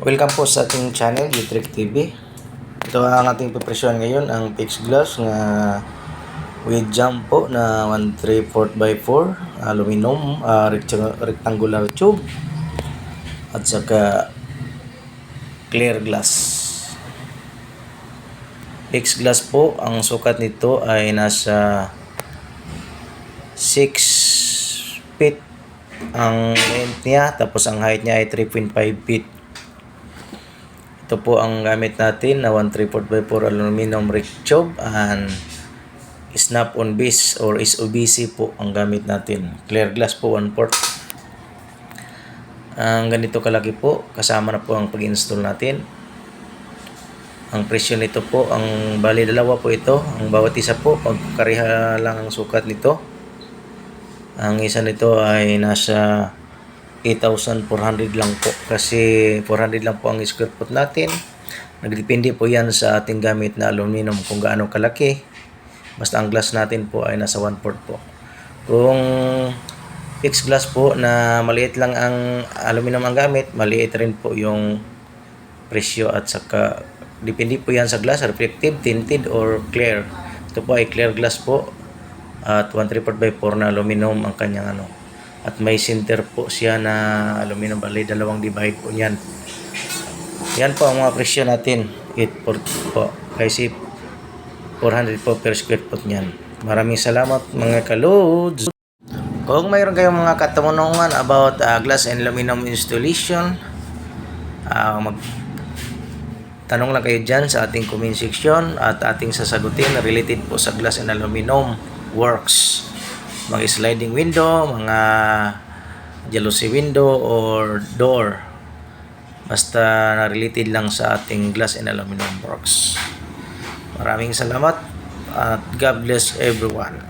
Welcome po sa ating channel, Utrick TV. Ito ang ating pipresyon ngayon, ang fixed glass na with jump po na 1/3/4 by 4 aluminum rectangular tube at saka clear glass. Fixed glass po, ang sukat nito ay nasa 6 feet ang length niya, tapos ang height niya ay 3.5 feet. Ito po ang gamit natin na 1/3/4 by 4 aluminum tube and snap-on base or SOBC po ang gamit natin. Clear glass po 1/4. Ang ganito kalaki po, kasama na po ang pag-install natin. Ang presyo nito po, ang bali dalawa po ito. Ang bawat isa po, pagkariha lang ang sukat nito. Ang isa nito ay nasa 8,400 lang po kasi 400 lang po ang square foot natin. Nagdepende po yan sa ating gamit na aluminum kung gaano kalaki. Basta ang glass natin po ay nasa 1/4 po. Kung fixed glass po na maliit lang ang aluminum ang gamit, maliit rin po yung presyo at saka depende po yan sa glass, reflective, tinted or clear. Ito po ay clear glass po at 1/3/4 by 4 na aluminum ang kanyang at may center po siya na aluminum, bali dalawang divide po yan. Yan po ang mga presyo natin. 8 po kasi 400 po per square foot niyan. Maraming salamat mga kalods. Kung mayroon kayong mga katanungan about glass and aluminum installation, tanong lang kayo dyan sa ating comment section at ating sasagutin related po sa glass and aluminum works. Mga sliding window, mga jalousie window or door, basta na related lang sa ating glass and aluminum works. Maraming salamat at God bless everyone.